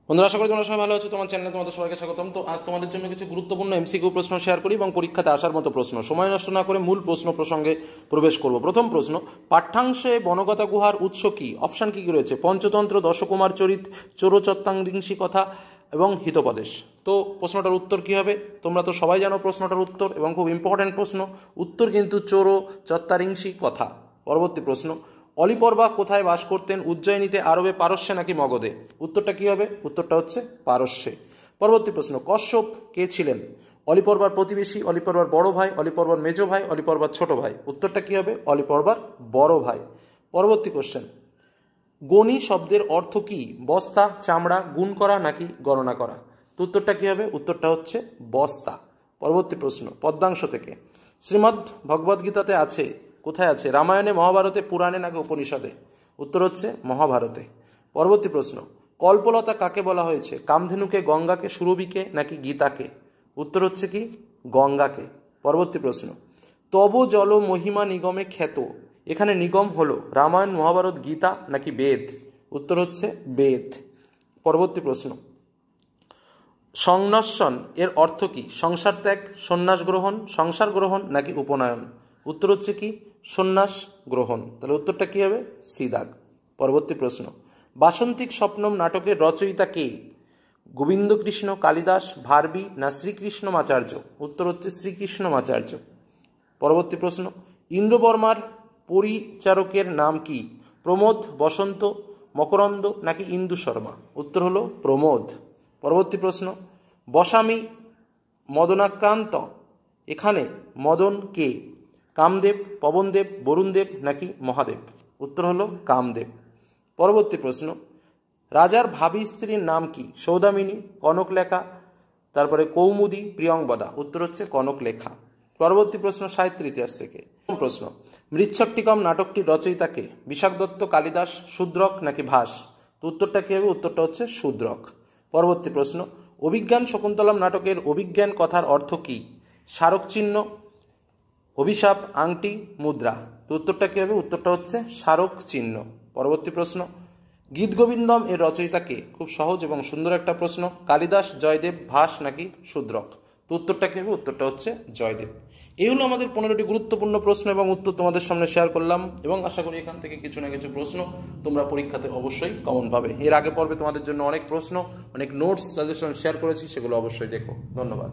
বন্ধুরা, আশা করি তোমরা সবাই ভালো আছো। তোমার চ্যানেলে তোমাদের সবাইকে স্বাগতম। তো আজ তোমাদের জন্য কিছু গুরুত্বপূর্ণ এমসিকিউ প্রশ্ন শেয়ার করি এবং পরীক্ষাতে আসার মতো প্রশ্ন। সময় নষ্ট না করে মূল প্রশ্ন প্রসঙ্গে প্রবেশ করব। প্রথম প্রশ্ন, পাঠ্যাংশে বনগতা গুহার উৎস কি? অপশান কি কি রয়েছে? পঞ্চতন্ত্র, দশকুমার চরিত, চোরচত্তাংরিংসি কথা এবং হিতোপদেশ। তো প্রশ্নটার উত্তর কি হবে? তোমরা তো সবাই জানো প্রশ্নটার উত্তর এবং খুব ইম্পর্টেন্ট প্রশ্ন। উত্তর কিন্তু চোরচত্তারিংসি কথা। পরবর্তী প্রশ্ন, অলিপর্বা কোথায় বাস করতেন? উজ্জয়িনীতে, আরবে, পারস্যে নাকি মগধে? উত্তরটা কি হবে? উত্তরটা হচ্ছে পারস্যে। পরবর্তী প্রশ্ন, কশ্যপ কে ছিলেন? অলিপর্বার প্রতিবেশী, অলিপর্বার বড় ভাই, অলিপর্বার মেজ ভাই, অলিপর্বার ছোট ভাই? উত্তরটা কি হবে? অলিপর্বার বড় ভাই। পরবর্তী কোশ্চেন, গণি শব্দের অর্থ কি? বস্তা, চামড়া, গুণ করা নাকি গণনা করা? তো উত্তরটা কি হবে? উত্তরটা হচ্ছে বস্তা। পরবর্তী প্রশ্ন, পদ্মাংশ থেকে, শ্রীমদ্ ভগবদ্গীতাতে আছে, কোথায় আছে? রামায়ণে, মহাভারতে, পুরাণে নাকি উপনিষদে? উত্তর হচ্ছে মহাভারতে। পরবর্তী প্রশ্ন, কল্পলতা কাকে বলা হয়েছে? কামধেনুকে, গঙ্গাকে, সুরভিকে নাকি গীতাকে? উত্তর হচ্ছে কি? গঙ্গাকে। পরবর্তী প্রশ্ন, তব জল মহিমা নিগমে খ্যাত, এখানে নিগম হলো রামায়ণ, মহাভারত, গীতা নাকি বেদ? উত্তর হচ্ছে বেদ। পরবর্তী প্রশ্ন, সংন্যাসন এর অর্থ কি? সংসার ত্যাগ, সন্ন্যাস গ্রহণ, সংসার গ্রহণ নাকি উপনয়ন? উত্তর হচ্ছে কি? সন্ন্যাস গ্রহণ। তাহলে উত্তরটা কি হবে? সি দাগ। পরবর্তী প্রশ্ন, বাসন্তিক স্বপ্নম নাটকের রচয়িতা কে? গোবিন্দকৃষ্ণ, কালিদাস, ভারবি না শ্রীকৃষ্ণমাচার্য? উত্তর হচ্ছে শ্রীকৃষ্ণমাচার্য। পরবর্তী প্রশ্ন, ইন্দ্রবর্মার পরিচারকের নাম কি? প্রমোদ, বসন্ত, মকরন্দ নাকি ইন্দু শর্মা? উত্তর হলো প্রমোদ। পরবর্তী প্রশ্ন, বসামি মদনাক্রান্ত, এখানে মদন কে? কামদেব, পবনদেব, বরুণদেব নাকি মহাদেব? উত্তর হলো কামদেব। পরবর্তী প্রশ্ন, রাজার ভাবী স্ত্রীর নাম কি? সৌদামিনী, কনকলেখা, তারপরে কৌমুদী, প্রিয়ংবদা? উত্তর হচ্ছে কনকলেখা। পরবর্তী প্রশ্ন, সাহিত্য ইতিহাস থেকে। প্রশ্ন, মৃচ্ছকটিকম নাটকটির রচয়িতা কে? বিশাখ দত্ত, কালিদাস, শূদ্রক নাকি ভাস? তো উত্তরটা কি হবে? উত্তরটা হচ্ছে শূদ্রক। পরবর্তী প্রশ্ন, অভিজ্ঞান শকুন্তলম নাটকের অভিজ্ঞান কথার অর্থ কি? স্মারক চিহ্ন, অভিশাপ, আংটি, মুদ্রা? তো উত্তরটা কি হবে? উত্তরটা হচ্ছে স্মারক চিহ্ন। পরবর্তী প্রশ্ন, গীতগোবিন্দম এর রচয়িতা কে? খুব সহজ এবং সুন্দর একটা প্রশ্ন। কালিদাস, জয়দেব, ভাস নাকি শূদ্রক? তো উত্তরটা কি হবে? উত্তরটা হচ্ছে জয়দেব। এই হলো আমাদের 15টি গুরুত্বপূর্ণ প্রশ্ন এবং উত্তর তোমাদের সামনে শেয়ার করলাম এবং আশা করি এখান থেকে কিছু না কিছু প্রশ্ন তোমরা পরীক্ষাতে অবশ্যই কমন পাবে। এর আগে পর্বে তোমাদের জন্য অনেক প্রশ্ন, অনেক নোটস, সাজেশন শেয়ার করেছি, সেগুলো অবশ্যই দেখো। ধন্যবাদ।